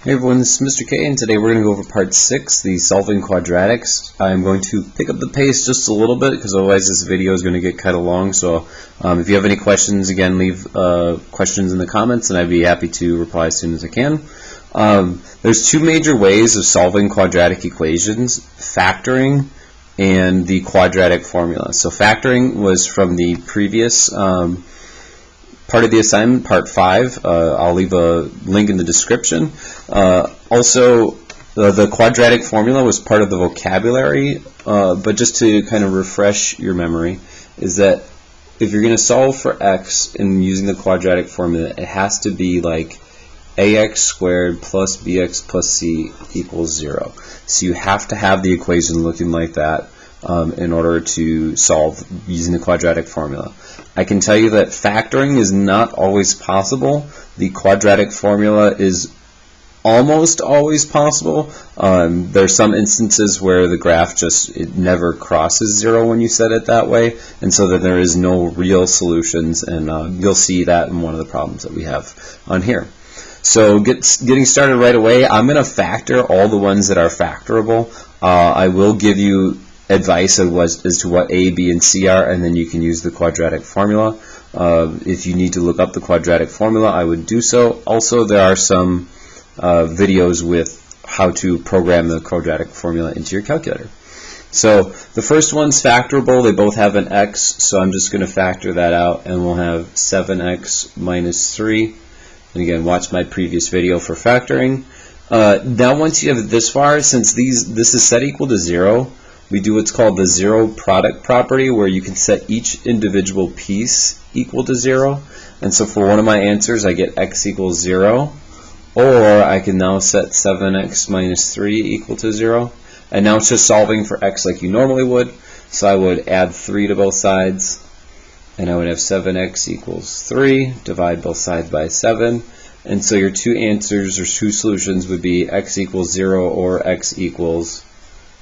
Hey everyone, this is Mr. K, and today we're going to go over part 6, the solving quadratics. I'm going to pick up the pace just a little bit because otherwise this video is going to get cut along. So if you have any questions, again, leave questions in the comments and I'd be happy to reply as soon as I can. There's two major ways of solving quadratic equations: factoring and the quadratic formula. So factoring was from the previous part of the assignment, part 5. I'll leave a link in the description. Also, the quadratic formula was part of the vocabulary, but just to kind of refresh your memory, is that if you're going to solve for x and using the quadratic formula, it has to be like ax squared plus bx plus c equals 0. So you have to have the equation looking like that in order to solve using the quadratic formula. I can tell you that factoring is not always possible. The quadratic formula is almost always possible. There are some instances where the graph it never crosses 0 when you set it that way, and so that there is no real solutions, and you'll see that in one of the problems that we have on here. So getting started right away, I'm going to factor all the ones that are factorable. I will give you advice as to what A, B, and C are, and then you can use the quadratic formula. If you need to look up the quadratic formula, I would do so. Also, there are some videos with how to program the quadratic formula into your calculator. So the first one's factorable. They both have an x, so I'm just going to factor that out, and we'll have 7x minus 3. And again, watch my previous video for factoring. Now once you have it this far, since this is set equal to 0, we do what's called the zero product property, where you can set each individual piece equal to 0. And so for one of my answers, I get x equals 0, or I can now set 7x minus 3 equal to 0. And now it's just solving for x like you normally would. So I would add 3 to both sides, and I would have 7x equals 3, divide both sides by 7. And so your two answers or two solutions would be x equals 0 or x equals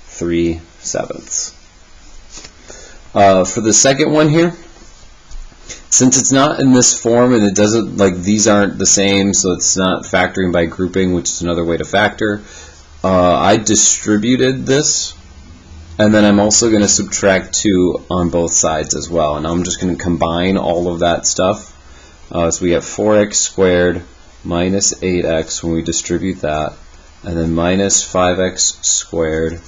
3/7. For the second one here, since it's not in this form and it doesn't, like, these aren't the same, so it's not factoring by grouping, which is another way to factor, I distributed this, and then I'm also going to subtract 2 on both sides as well, and I'm just going to combine all of that stuff. So we have 4x squared minus 8x when we distribute that, and then minus 5x squared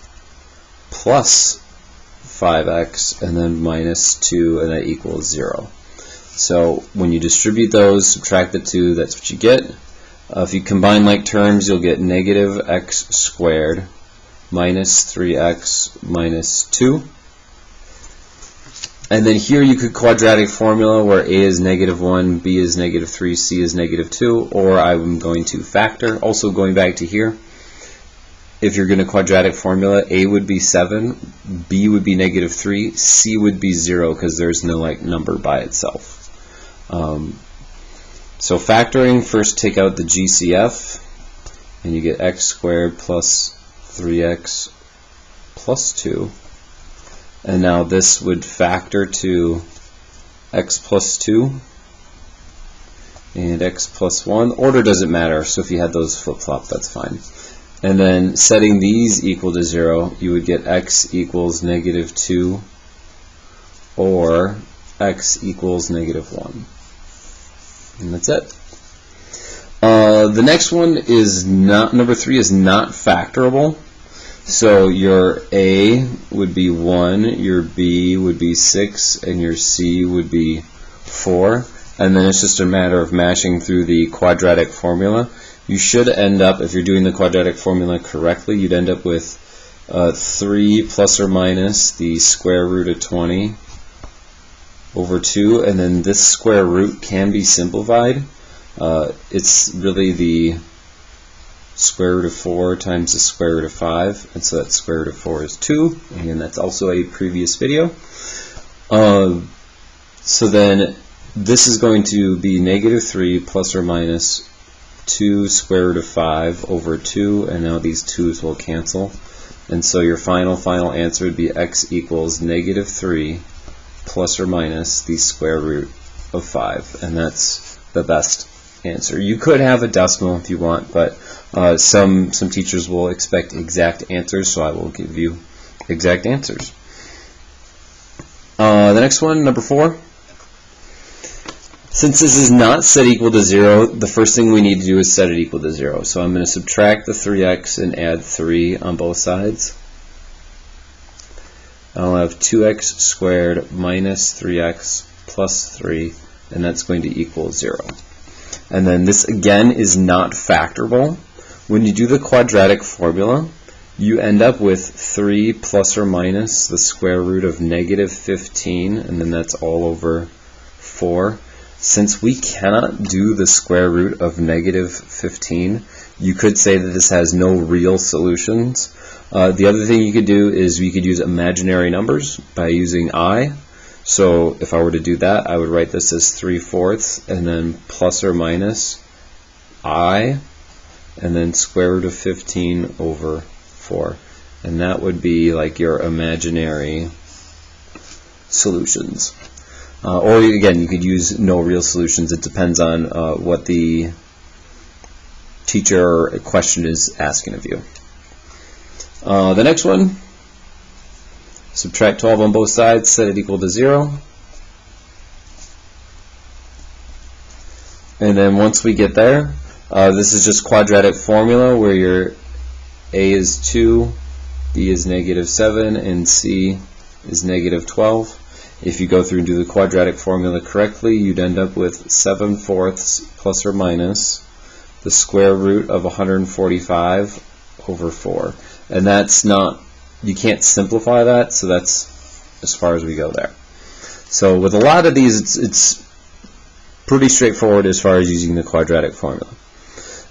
plus 5x, and then minus 2, and that equals 0. So when you distribute those, subtract the 2, that's what you get. If you combine like terms, you'll get negative x squared minus 3x minus 2. And then here you could quadratic formula where a is -1, b is -3, c is -2, or I'm going to factor. Also going back to here, if you're going to quadratic formula, a would be 7, b would be -3, c would be 0 because there's no number by itself. So factoring, first take out the GCF, and you get x squared plus 3x plus 2. And now this would factor to x plus 2 and x plus 1. Order doesn't matter, so if you had those flip-flop, that's fine. And then setting these equal to 0, you would get x equals -2 or x equals -1. And that's it. The next one is not, number 3 is not factorable. So your A would be 1, your B would be 6, and your C would be 4. And then it's just a matter of mashing through the quadratic formula. You should end up, if you're doing the quadratic formula correctly, you'd end up with 3 plus or minus the square root of 20 over 2, and then this square root can be simplified. It's really the square root of 4 times the square root of 5, and so that square root of 4 is 2, and that's also a previous video. So then this is going to be -3 plus or minus 2 square root of 5 over 2, and now these 2's will cancel, and so your final answer would be x equals -3 plus or minus the square root of 5, and that's the best answer. You could have a decimal if you want, but some teachers will expect exact answers, so I will give you exact answers. The next one, number 4. Since this is not set equal to 0, the first thing we need to do is set it equal to 0. So I'm going to subtract the 3x and add 3 on both sides. I'll have 2x squared minus 3x plus 3, and that's going to equal 0. And then this again is not factorable. When you do the quadratic formula, you end up with 3 plus or minus the square root of negative 15, and then that's all over 4. Since we cannot do the square root of negative 15, you could say that this has no real solutions. The other thing you could do is we could use imaginary numbers by using I. So if I were to do that, I would write this as 3/4 and then plus or minus I, and then square root of 15 over 4. And that would be like your imaginary solutions. Or again, you could use no real solutions. It depends on what the teacher or question is asking of you. The next one, subtract 12 on both sides, set it equal to 0. And then once we get there, this is just quadratic formula where your A is 2, B is negative 7, and C is negative 12. If you go through and do the quadratic formula correctly, you'd end up with 7/4 plus or minus the square root of 145 over 4. And that's not, you can't simplify that, so that's as far as we go there. So with a lot of these, it's pretty straightforward as far as using the quadratic formula.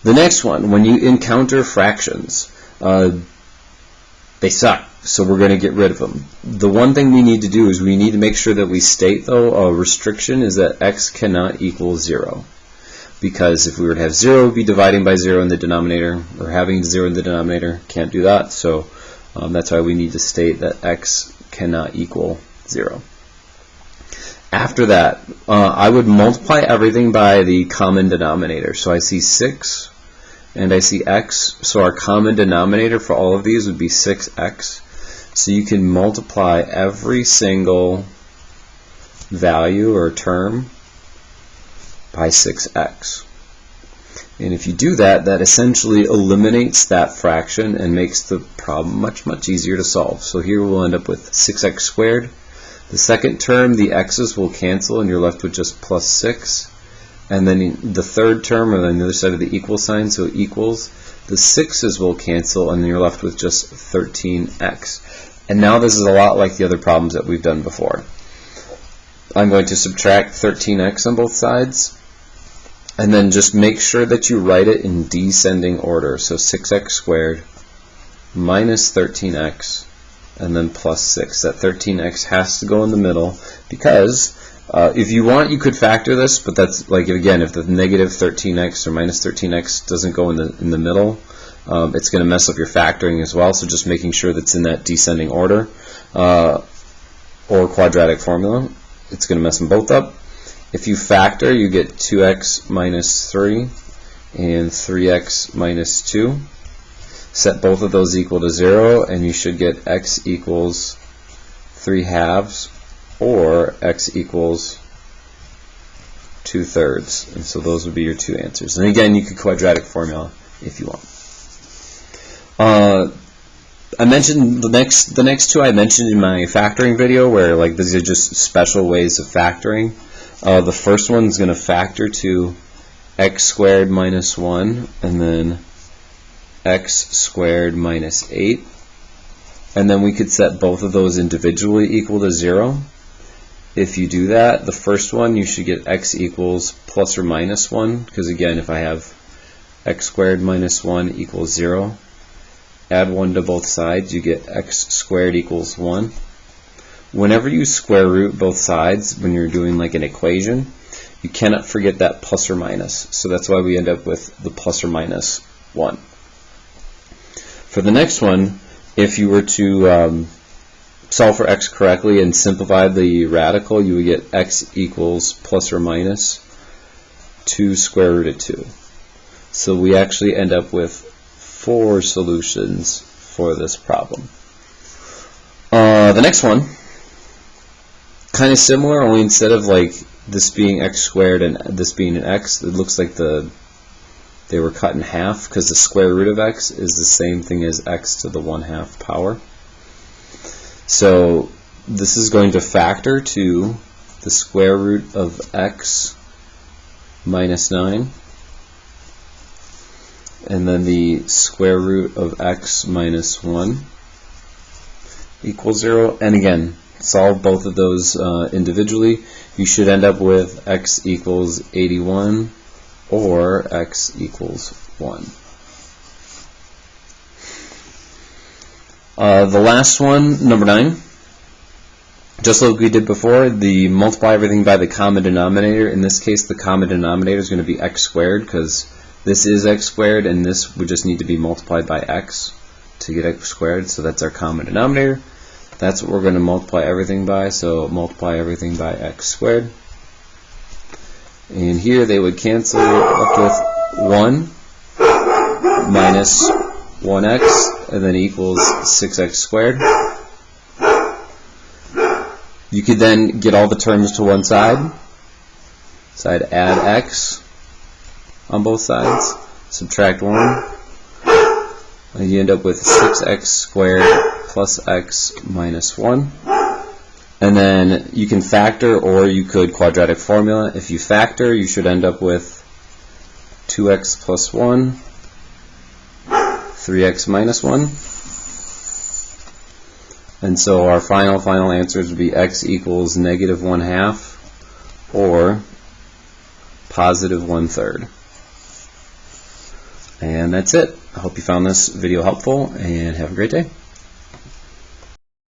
The next one, when you encounter fractions, they suck, so we're going to get rid of them. The one thing we need to do is we need to make sure that we state, though, a restriction is that x cannot equal 0. Because if we were to have 0, it would be dividing by 0 in the denominator, or having 0 in the denominator. Can't do that, so that's why we need to state that x cannot equal 0. After that, I would multiply everything by the common denominator. So I see 6 and I see x, so our common denominator for all of these would be 6x. So you can multiply every single value or term by 6x. And if you do that, that essentially eliminates that fraction and makes the problem much, much easier to solve. So here we'll end up with 6x squared. The second term, the x's will cancel and you're left with just plus 6. And then the third term, or on the other side of the equal sign, so equals, the 6's will cancel and you're left with just 13x. And now this is a lot like the other problems that we've done before. I'm going to subtract 13x on both sides, and then just make sure that you write it in descending order. So 6x squared minus 13x, and then plus 6. That 13x has to go in the middle, because if you want, you could factor this, but that's like, again, if the negative 13x or minus 13x doesn't go in the middle, it's going to mess up your factoring as well. So just making sure that's in that descending order or quadratic formula, it's going to mess them both up. If you factor, you get 2x minus 3 and 3x minus 2. Set both of those equal to 0, and you should get x equals 3/2 or x equals 2/3. And so those would be your two answers. And again, you could quadratic formula if you want. I mentioned the next two I mentioned in my factoring video, where like these are just special ways of factoring. The first one is going to factor to x squared minus 1, and then x squared minus 8. And then we could set both of those individually equal to 0. If you do that, the first one, you should get x equals plus or minus 1, because again, if I have x squared minus 1 equals 0, add 1 to both sides, you get x squared equals 1. Whenever you square root both sides, when you're doing like an equation, you cannot forget that plus or minus. So that's why we end up with the plus or minus 1. For the next one, if you were to solve for x correctly and simplify the radical, you would get x equals plus or minus 2 square root of 2. So we actually end up with 4 solutions for this problem. The next one, kind of similar, only instead of like this being x squared and this being an x, it looks like they were cut in half, because the square root of x is the same thing as x to the 1/2 power. So this is going to factor to the square root of x minus 9, and then the square root of x minus 1 equals 0. And again, solve both of those individually. You should end up with x equals 81 or x equals 1. The last one, number 9, just like we did before, the multiply everything by the common denominator. In this case, the common denominator is going to be x squared, because this is x squared, and this would just need to be multiplied by x to get x squared, so that's our common denominator. That's what we're going to multiply everything by, so multiply everything by x squared. And here they would cancel, up with 1 minus 1x, and then equals 6x squared. You could then get all the terms to one side. So I'd add x on both sides, subtract 1, and you end up with 6x squared plus x minus 1. And then you can factor, or you could quadratic formula. If you factor, you should end up with 2x plus 1, 3x minus 1. And so our final answers would be x equals negative 1/2 or positive 1/3. And that's it. I hope you found this video helpful, and have a great day.